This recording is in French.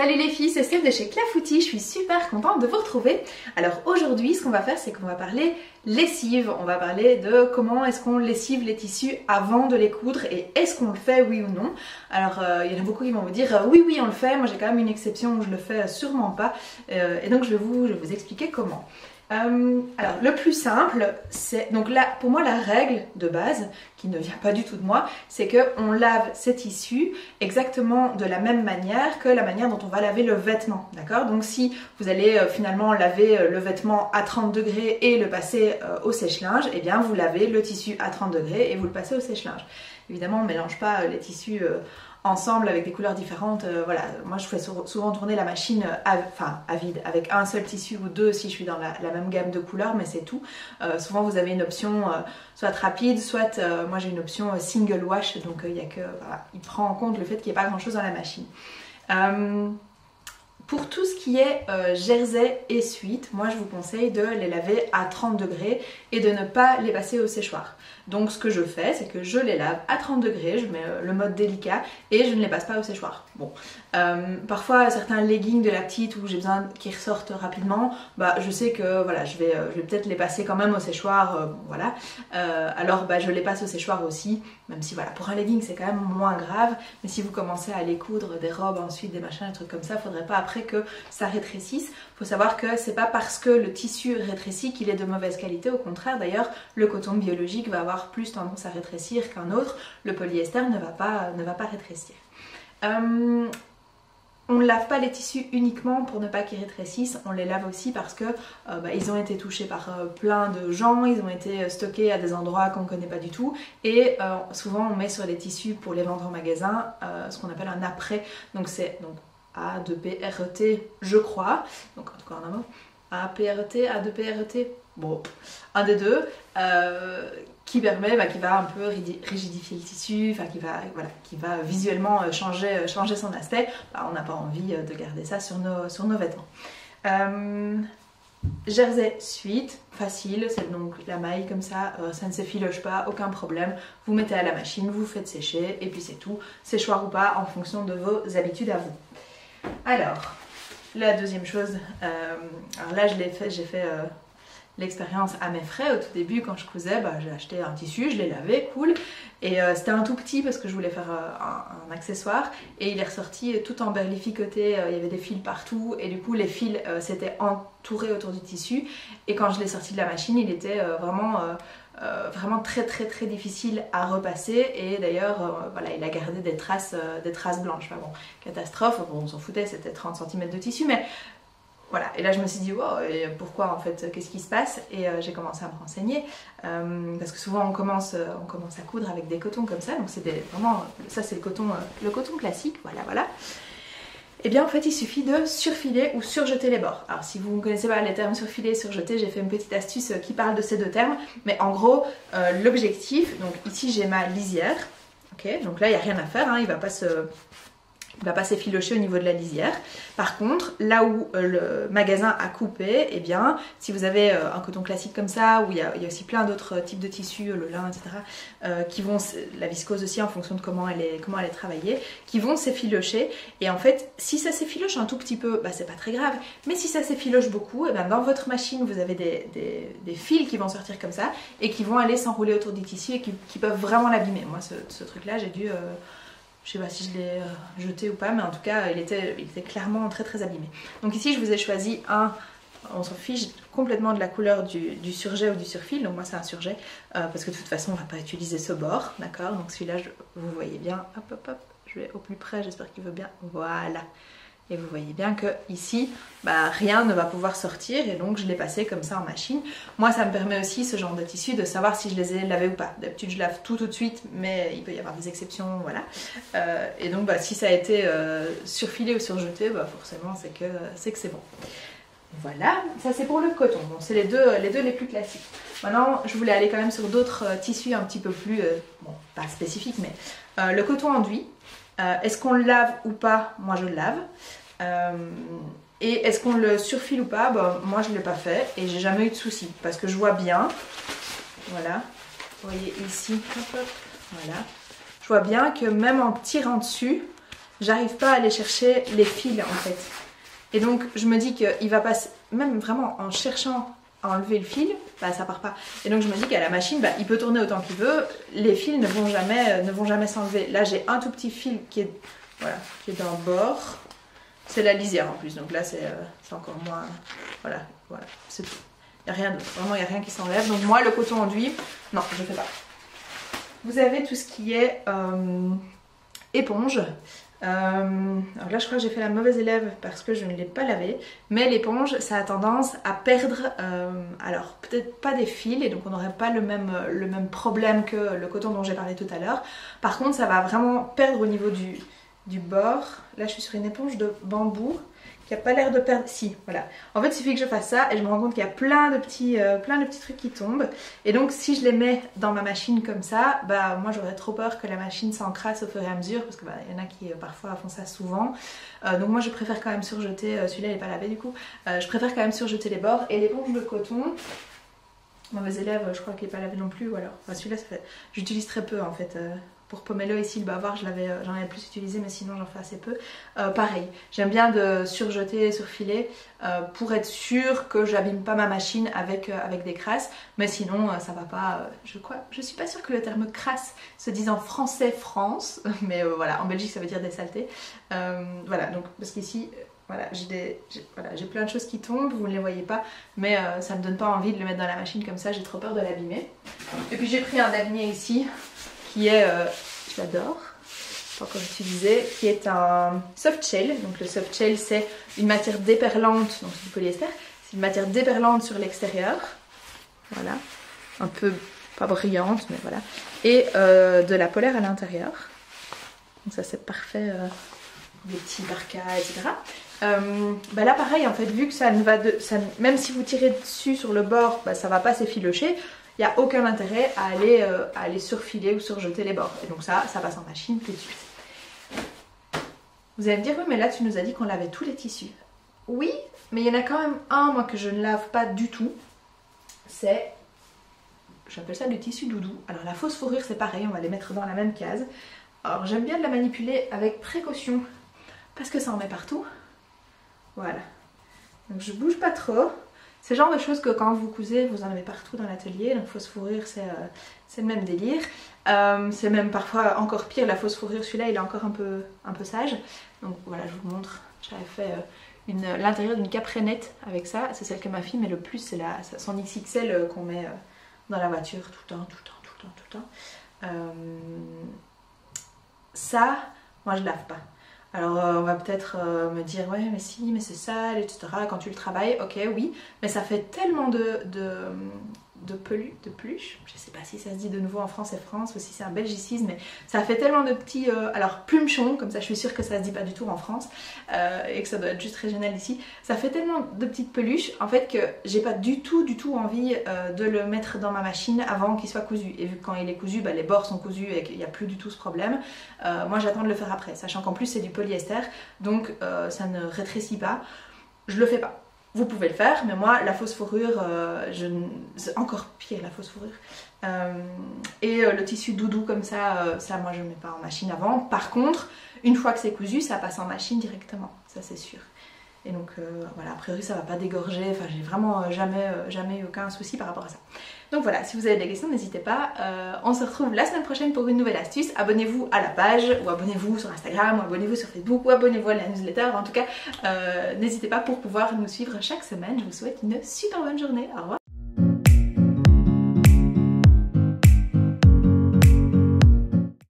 Salut les filles, c'est Steph de chez Clafoutis, je suis super contente de vous retrouver. Alors aujourd'hui, ce qu'on va faire, c'est qu'on va parler lessive. On va parler de comment est-ce qu'on lessive les tissus avant de les coudre et est-ce qu'on le fait, oui ou non. Alors il y en a beaucoup qui vont me dire oui on le fait, moi j'ai quand même une exception où je le fais sûrement pas. Et donc je vais vous expliquer comment. Alors le plus simple, c'est donc là pour moi la règle de base qui ne vient pas du tout de moi, c'est que on lave ces tissus exactement de la même manière que la manière dont on va laver le vêtement, d'accord? Donc si vous allez finalement laver le vêtement à 30 degrés et le passer au sèche-linge, eh bien vous lavez le tissu à 30 degrés et vous le passez au sèche-linge. Évidemment on ne mélange pas les tissus ensemble avec des couleurs différentes, voilà, moi je fais souvent tourner la machine à vide avec un seul tissu ou deux si je suis dans la même gamme de couleurs, mais c'est tout. Souvent vous avez une option soit rapide, soit moi j'ai une option single wash, donc il y a que, voilà, il prend en compte le fait qu'il n'y ait pas grand chose dans la machine. Pour tout ce qui est jersey et suite, moi je vous conseille de les laver à 30 degrés et de ne pas les passer au séchoir. Donc ce que je fais, c'est que je les lave à 30 degrés, je mets le mode délicat et je ne les passe pas au séchoir. Bon, parfois certains leggings de la petite où j'ai besoin qu'ils ressortent rapidement, bah je sais que voilà, je vais peut-être les passer quand même au séchoir, voilà. Alors bah, je les passe au séchoir aussi, même si voilà, pour un legging c'est quand même moins grave, mais si vous commencez à les coudre des robes ensuite, des machins, des trucs comme ça, faudrait pas après que ça rétrécisse. Faut savoir que c'est pas parce que le tissu rétrécit qu'il est de mauvaise qualité, au contraire. D'ailleurs le coton biologique va avoir plus tendance à rétrécir qu'un autre, le polyester ne va pas rétrécir. On ne lave pas les tissus uniquement pour ne pas qu'ils rétrécissent, on les lave aussi parce que ils ont été touchés par plein de gens, ils ont été stockés à des endroits qu'on ne connaît pas du tout et souvent on met sur les tissus pour les vendre en magasin ce qu'on appelle un après, donc c'est A2PRET je crois, donc en tout cas en un mot, APRET, A2PRET, bon, un des deux, qui permet, qui va un peu rigidifier le tissu, enfin qui va visuellement changer son aspect. On n'a pas envie de garder ça sur nos vêtements. Jersey suite, facile, c'est donc la maille comme ça, ça ne s'effiloche pas, aucun problème. Vous mettez à la machine, vous faites sécher et puis c'est tout, séchoir ou pas en fonction de vos habitudes à vous. Alors, la deuxième chose, alors là j'ai fait l'expérience à mes frais. Au tout début quand je cousais, j'ai acheté un tissu, je l'ai lavé, cool, et c'était un tout petit parce que je voulais faire un accessoire et il est ressorti tout emberlificoté, il y avait des fils partout et du coup les fils s'étaient entourés autour du tissu et quand je l'ai sorti de la machine il était vraiment très difficile à repasser et d'ailleurs voilà, il a gardé des traces blanches. Enfin bon, catastrophe, bon, on s'en foutait, c'était 30 cm de tissu, mais voilà, et là je me suis dit wow, et pourquoi en fait, qu'est-ce qui se passe? Et j'ai commencé à me renseigner parce que souvent on commence à coudre avec des cotons comme ça, donc c'est vraiment, ça c'est le coton classique, voilà. Et bien en fait il suffit de surfiler ou surjeter les bords. Alors si vous ne connaissez pas les termes surfiler et surjeter, j'ai fait une petite astuce qui parle de ces deux termes, mais en gros l'objectif, donc ici j'ai ma lisière, ok, donc là il n'y a rien à faire, hein, il va pas s'effilocher au niveau de la lisière. Par contre, là où le magasin a coupé, eh bien, si vous avez un coton classique comme ça, où il y a aussi plein d'autres types de tissus, le lin, etc., qui vont, la viscose aussi en fonction de comment elle est travaillée, qui vont s'effilocher. Et en fait, si ça s'effiloche un tout petit peu, c'est pas très grave. Mais si ça s'effiloche beaucoup, eh bien, dans votre machine, vous avez des fils qui vont sortir comme ça et qui vont aller s'enrouler autour du tissu et qui peuvent vraiment l'abîmer. Moi, ce truc-là, j'ai dû... je sais pas si je l'ai jeté ou pas, mais en tout cas il était clairement très abîmé. Donc ici je vous ai choisi on s'en fiche complètement de la couleur du surjet ou du surfil, donc moi c'est un surjet, parce que de toute façon on va pas utiliser ce bord, d'accord? Donc celui-là vous voyez bien, hop, je vais au plus près, j'espère qu'il veut bien, voilà. Et vous voyez bien que ici, rien ne va pouvoir sortir et donc je l'ai passé comme ça en machine. Moi ça me permet aussi ce genre de tissu de savoir si je les ai lavés ou pas. D'habitude je lave tout de suite, mais il peut y avoir des exceptions, voilà. Et donc si ça a été surfilé ou surjeté, forcément c'est que c'est bon. Voilà, ça c'est pour le coton, bon, c'est les deux les plus classiques. Maintenant je voulais aller quand même sur d'autres tissus un petit peu plus, bon pas spécifiques, mais le coton enduit. Est-ce qu'on le lave ou pas? Moi je le lave. Et est-ce qu'on le surfile ou pas? Moi je ne l'ai pas fait et j'ai jamais eu de soucis parce que je vois bien, voilà, vous voyez ici, hop, voilà, je vois bien que même en tirant dessus, j'arrive pas à aller chercher les fils en fait. Et donc je me dis qu'il va passer, même vraiment en cherchant à enlever le fil, bah ça part pas. Et donc je me dis qu'à la machine, bah, il peut tourner autant qu'il veut, les fils ne vont jamais s'enlever. Là j'ai un tout petit fil qui est, voilà, qui est dans le bord. C'est la lisière en plus, donc là c'est encore moins, voilà, c'est tout. Il n'y a rien d'autre, vraiment il n'y a rien qui s'enlève. Donc moi le coton enduit, non je ne fais pas. Vous avez tout ce qui est éponge. Alors là je crois que j'ai fait la mauvaise élève parce que je ne l'ai pas lavé, mais l'éponge ça a tendance à perdre, alors peut-être pas des fils et donc on n'aurait pas le même problème que le coton dont j'ai parlé tout à l'heure. Par contre ça va vraiment perdre au niveau du bord. Là je suis sur une éponge de bambou qui a pas l'air de perdre, si voilà. En fait il suffit que je fasse ça et je me rends compte qu'il y a plein de petits trucs qui tombent. Et donc si je les mets dans ma machine comme ça, bah moi j'aurais trop peur que la machine s'encrasse au fur et à mesure, parce que bah, y en a qui parfois font ça souvent. Donc moi je préfère quand même surjeter, celui-là il n'est pas lavé du coup, je préfère quand même surjeter les bords. Et l'éponge de coton, mauvais élève, je crois qu'il n'est pas lavé non plus, ou alors, enfin, celui-là j'utilise très peu en fait. Pour Pomelo ici le bavard j'en avais plus utilisé, mais sinon j'en fais assez peu. Pareil, j'aime bien de surjeter et surfiler pour être sûre que j'abîme pas ma machine avec des crasses, mais sinon ça va pas. Je suis pas sûre que le terme crasse se dise en français France, mais voilà, en Belgique ça veut dire des saletés. Voilà, donc parce qu'ici voilà, j'ai plein de choses qui tombent, vous ne les voyez pas, mais ça me donne pas envie de le mettre dans la machine comme ça, j'ai trop peur de l'abîmer. Et puis j'ai pris un dernier ici qui est, j'adore, pas encore utilisé, qui est un soft shell. Donc le soft shell c'est une matière déperlante, donc c'est du polyester, c'est une matière déperlante sur l'extérieur, voilà, un peu pas brillante mais voilà, et de la polaire à l'intérieur. Donc ça c'est parfait, des petits parkas, etc. Bah là pareil en fait, vu que ça ne va même si vous tirez dessus sur le bord, bah, ça va pas s'effilocher. Il n'y a aucun intérêt à aller surfiler ou surjeter les bords. Et donc ça passe en machine tout de suite. Vous allez me dire, oui mais là tu nous as dit qu'on lavait tous les tissus. Oui, mais il y en a quand même un moi que je ne lave pas du tout. C'est, j'appelle ça le tissu doudou. Alors la fausse fourrure c'est pareil, on va les mettre dans la même case. Alors j'aime bien de la manipuler avec précaution parce que ça en met partout. Voilà. Donc je bouge pas trop. C'est le genre de choses que quand vous cousez, vous en avez partout dans l'atelier. Donc fausse fourrure, c'est le même délire. C'est même parfois encore pire, la fausse fourrure, celui-là il est encore un peu sage. Donc voilà, je vous montre. J'avais fait l'intérieur d'une caprenette avec ça. C'est celle que ma fille met le plus, c'est son XXL qu'on met dans la voiture tout le temps. Ça, moi je lave pas. Alors on va peut-être me dire ouais mais si, mais c'est sale, etc. Quand tu le travailles, ok oui, mais ça fait tellement de peluche, je sais pas si ça se dit de nouveau en France et France ou si c'est un belgicisme, mais ça fait tellement de petits alors plumechons, comme ça je suis sûre que ça se dit pas du tout en France et que ça doit être juste régional ici. Ça fait tellement de petites peluches en fait que j'ai pas du tout envie de le mettre dans ma machine avant qu'il soit cousu. Et vu que quand il est cousu, bah, les bords sont cousus et qu'il n'y a plus du tout ce problème, moi j'attends de le faire après, sachant qu'en plus c'est du polyester, donc ça ne rétrécit pas. Je le fais pas. Vous pouvez le faire, mais moi la fausse fourrure, c'est encore pire la fausse fourrure. Et le tissu doudou comme ça, ça moi je ne mets pas en machine avant. Par contre, une fois que c'est cousu, ça passe en machine directement, ça c'est sûr. Et donc voilà, a priori ça va pas dégorger, enfin j'ai vraiment jamais eu aucun souci par rapport à ça. Donc voilà, si vous avez des questions, n'hésitez pas. On se retrouve la semaine prochaine pour une nouvelle astuce. Abonnez-vous à la page, ou abonnez-vous sur Instagram, ou abonnez-vous sur Facebook, ou abonnez-vous à la newsletter. En tout cas, n'hésitez pas pour pouvoir nous suivre chaque semaine. Je vous souhaite une super bonne journée. Au revoir.